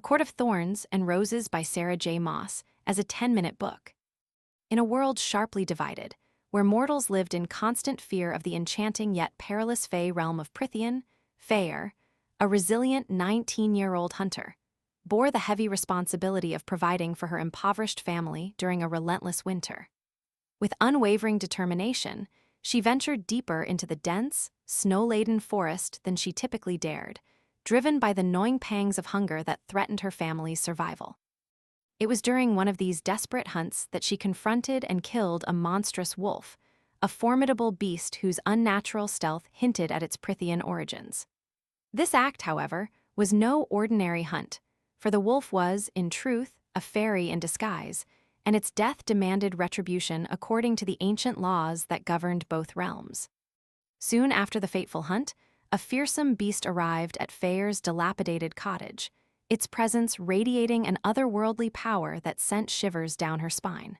Court of Thorns and Roses by Sarah J. Maas as a 10-minute book. In a world sharply divided, where mortals lived in constant fear of the enchanting yet perilous Fey realm of Prythian, Feyre, a resilient 19-year-old hunter, bore the heavy responsibility of providing for her impoverished family during a relentless winter. With unwavering determination, she ventured deeper into the dense, snow-laden forest than she typically dared, driven by the gnawing pangs of hunger that threatened her family's survival. It was during one of these desperate hunts that she confronted and killed a monstrous wolf, a formidable beast whose unnatural stealth hinted at its Prythian origins. This act, however, was no ordinary hunt, for the wolf was, in truth, a fairy in disguise, and its death demanded retribution according to the ancient laws that governed both realms. Soon after the fateful hunt, a fearsome beast arrived at Feyre's dilapidated cottage, its presence radiating an otherworldly power that sent shivers down her spine.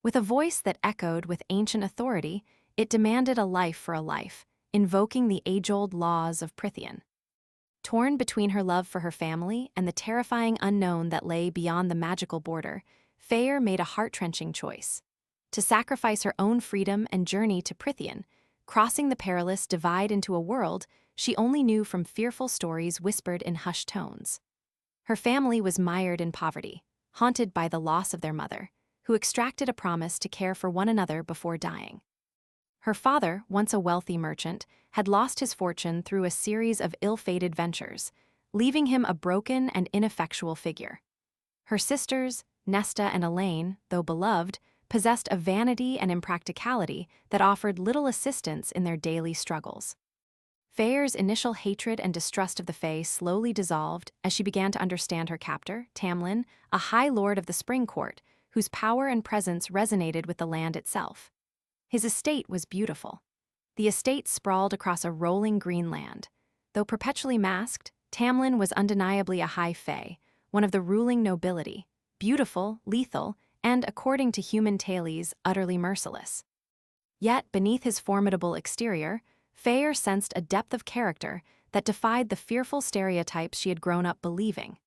With a voice that echoed with ancient authority, it demanded a life for a life, invoking the age-old laws of Prythian. Torn between her love for her family and the terrifying unknown that lay beyond the magical border, Feyre made a heart-wrenching choice: to sacrifice her own freedom and journey to Prythian, crossing the perilous divide into a world she only knew from fearful stories whispered in hushed tones. Her family was mired in poverty, haunted by the loss of their mother, who extracted a promise to care for one another before dying. Her father, once a wealthy merchant, had lost his fortune through a series of ill-fated ventures, leaving him a broken and ineffectual figure. Her sisters, Nesta and Elaine, though beloved, possessed a vanity and impracticality that offered little assistance in their daily struggles. Feyre's initial hatred and distrust of the Fae slowly dissolved as she began to understand her captor, Tamlin, a high lord of the Spring Court, whose power and presence resonated with the land itself. His estate was beautiful. The estate sprawled across a rolling green land. Though perpetually masked, Tamlin was undeniably a high Fae, one of the ruling nobility, beautiful, lethal, and, according to human tales, utterly merciless. Yet, beneath his formidable exterior, Feyre sensed a depth of character that defied the fearful stereotypes she had grown up believing.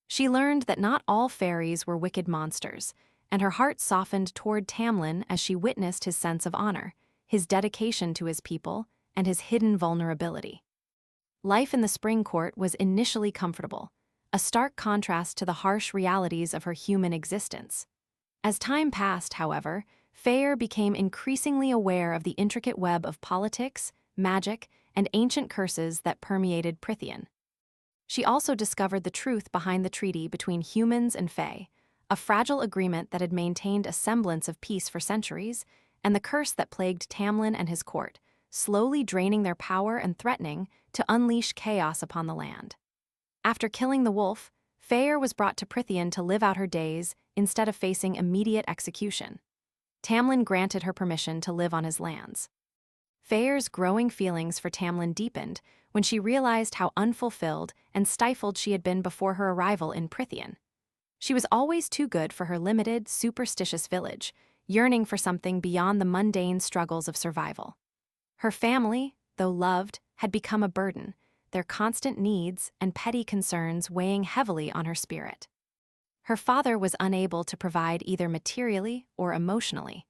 She learned that not all fairies were wicked monsters, and her heart softened toward Tamlin as she witnessed his sense of honor, his dedication to his people, and his hidden vulnerability. Life in the Spring Court was initially comfortable, a stark contrast to the harsh realities of her human existence. As time passed, however, Feyre became increasingly aware of the intricate web of politics, magic, and ancient curses that permeated Prythian. She also discovered the truth behind the treaty between humans and Fae, a fragile agreement that had maintained a semblance of peace for centuries, and the curse that plagued Tamlin and his court, slowly draining their power and threatening to unleash chaos upon the land. After killing the wolf, Feyre was brought to Prythian to live out her days instead of facing immediate execution. Tamlin granted her permission to live on his lands. Feyre's growing feelings for Tamlin deepened when she realized how unfulfilled and stifled she had been before her arrival in Prythian. She was always too good for her limited, superstitious village, yearning for something beyond the mundane struggles of survival. Her family, though loved, had become a burden, their constant needs and petty concerns weighing heavily on her spirit. Her father was unable to provide either materially or emotionally,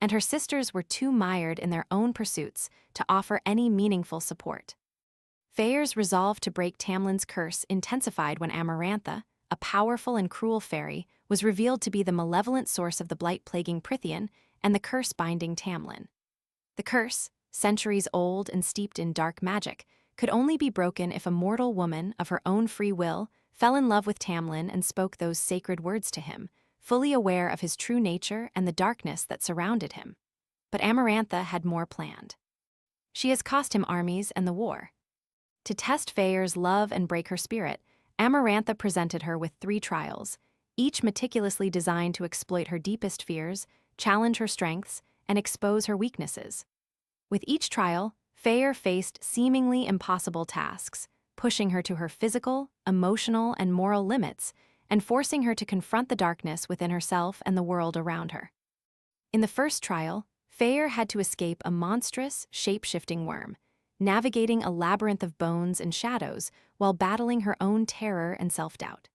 and her sisters were too mired in their own pursuits to offer any meaningful support. Feyre's resolve to break Tamlin's curse intensified when Amarantha, a powerful and cruel fairy, was revealed to be the malevolent source of the blight plaguing Prythian and the curse binding Tamlin. The curse, centuries old and steeped in dark magic, could only be broken if a mortal woman of her own free will fell in love with Tamlin and spoke those sacred words to him, fully aware of his true nature and the darkness that surrounded him. But Amarantha had more planned. She has cost him armies and the war. To test Feyre's love and break her spirit, Amarantha presented her with 3 trials, each meticulously designed to exploit her deepest fears, challenge her strengths, and expose her weaknesses. With each trial, Feyre faced seemingly impossible tasks, pushing her to her physical, emotional, and moral limits, and forcing her to confront the darkness within herself and the world around her. In the first trial, Feyre had to escape a monstrous, shape-shifting worm, navigating a labyrinth of bones and shadows while battling her own terror and self-doubt.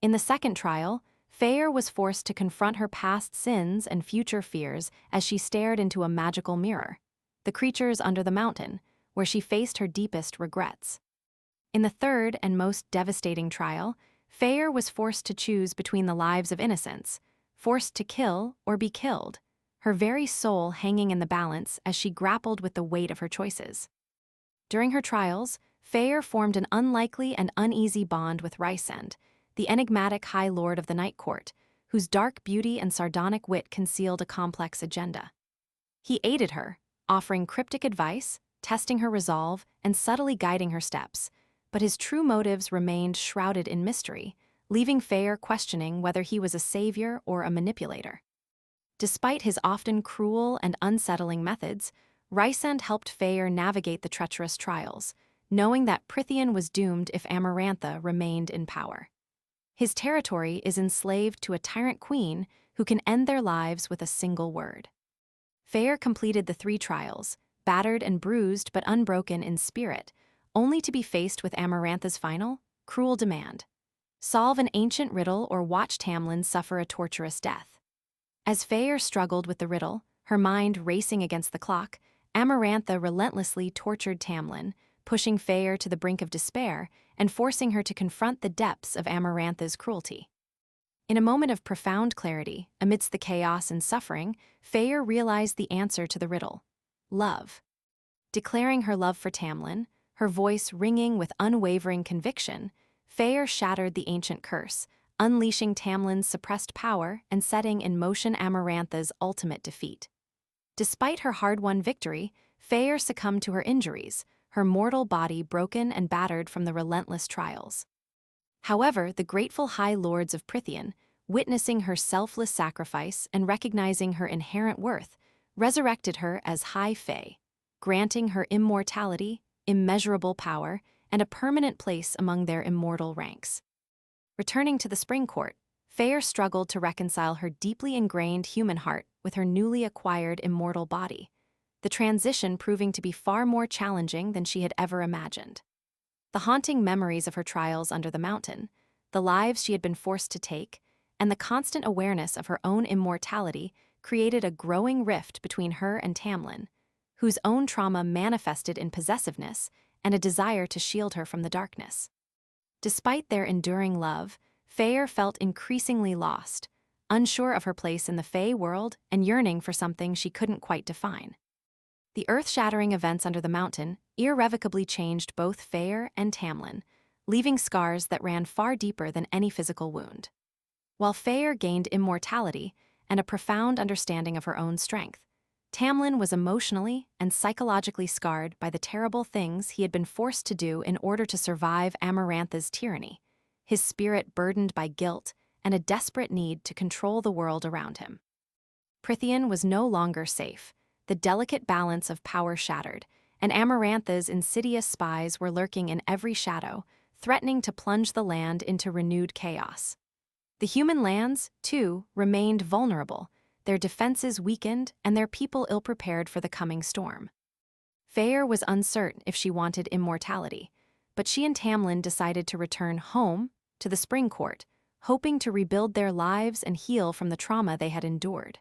In the second trial, Feyre was forced to confront her past sins and future fears as she stared into a magical mirror, the creatures under the mountain, where she faced her deepest regrets. In the third and most devastating trial, Feyre was forced to choose between the lives of innocents, forced to kill or be killed, her very soul hanging in the balance as she grappled with the weight of her choices. During her trials, Feyre formed an unlikely and uneasy bond with Rhysand, the enigmatic High Lord of the Night Court, whose dark beauty and sardonic wit concealed a complex agenda. He aided her, offering cryptic advice, testing her resolve, and subtly guiding her steps, but his true motives remained shrouded in mystery, leaving Feyre questioning whether he was a savior or a manipulator. Despite his often cruel and unsettling methods, Rhysand helped Feyre navigate the treacherous trials, knowing that Prythian was doomed if Amarantha remained in power. His territory is enslaved to a tyrant queen who can end their lives with a single word. Feyre completed the 3 trials, battered and bruised but unbroken in spirit, only to be faced with Amarantha's final, cruel demand: solve an ancient riddle or watch Tamlin suffer a torturous death. As Feyre struggled with the riddle, her mind racing against the clock, Amarantha relentlessly tortured Tamlin, pushing Feyre to the brink of despair and forcing her to confront the depths of Amarantha's cruelty. In a moment of profound clarity, amidst the chaos and suffering, Feyre realized the answer to the riddle: love. Declaring her love for Tamlin, her voice ringing with unwavering conviction, Feyre shattered the ancient curse, unleashing Tamlin's suppressed power and setting in motion Amarantha's ultimate defeat. Despite her hard-won victory, Feyre succumbed to her injuries, her mortal body broken and battered from the relentless trials. However, the grateful High Lords of Prythian, witnessing her selfless sacrifice and recognizing her inherent worth, resurrected her as High Fae, granting her immortality, immeasurable power, and a permanent place among their immortal ranks. Returning to the Spring Court, Feyre struggled to reconcile her deeply ingrained human heart with her newly acquired immortal body, the transition proving to be far more challenging than she had ever imagined. The haunting memories of her trials under the mountain, the lives she had been forced to take, and the constant awareness of her own immortality created a growing rift between her and Tamlin, whose own trauma manifested in possessiveness and a desire to shield her from the darkness. Despite their enduring love, Feyre felt increasingly lost, unsure of her place in the Fae world and yearning for something she couldn't quite define. The earth-shattering events under the mountain irrevocably changed both Feyre and Tamlin, leaving scars that ran far deeper than any physical wound. While Feyre gained immortality and a profound understanding of her own strength, Tamlin was emotionally and psychologically scarred by the terrible things he had been forced to do in order to survive Amarantha's tyranny, his spirit burdened by guilt and a desperate need to control the world around him. Prythian was no longer safe, the delicate balance of power shattered, and Amarantha's insidious spies were lurking in every shadow, threatening to plunge the land into renewed chaos. The human lands, too, remained vulnerable, their defenses weakened and their people ill-prepared for the coming storm. Feyre was uncertain if she wanted immortality, but she and Tamlin decided to return home to the Spring Court, hoping to rebuild their lives and heal from the trauma they had endured.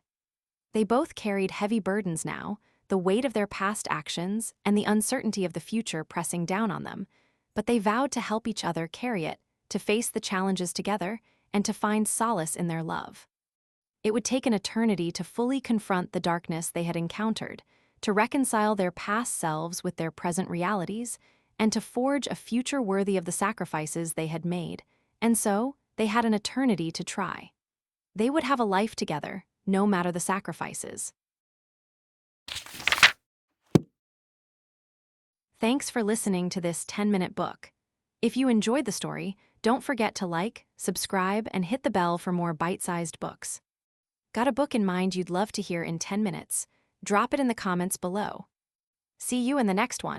They both carried heavy burdens now, the weight of their past actions and the uncertainty of the future pressing down on them, but they vowed to help each other carry it, to face the challenges together, and to find solace in their love. It would take an eternity to fully confront the darkness they had encountered, to reconcile their past selves with their present realities, and to forge a future worthy of the sacrifices they had made, and so they had an eternity to try. They would have a life together, no matter the sacrifices. Thanks for listening to this 10-minute book. If you enjoyed the story, don't forget to like, subscribe, and hit the bell for more bite-sized books. Got a book in mind you'd love to hear in 10 minutes? Drop it in the comments below. See you in the next one.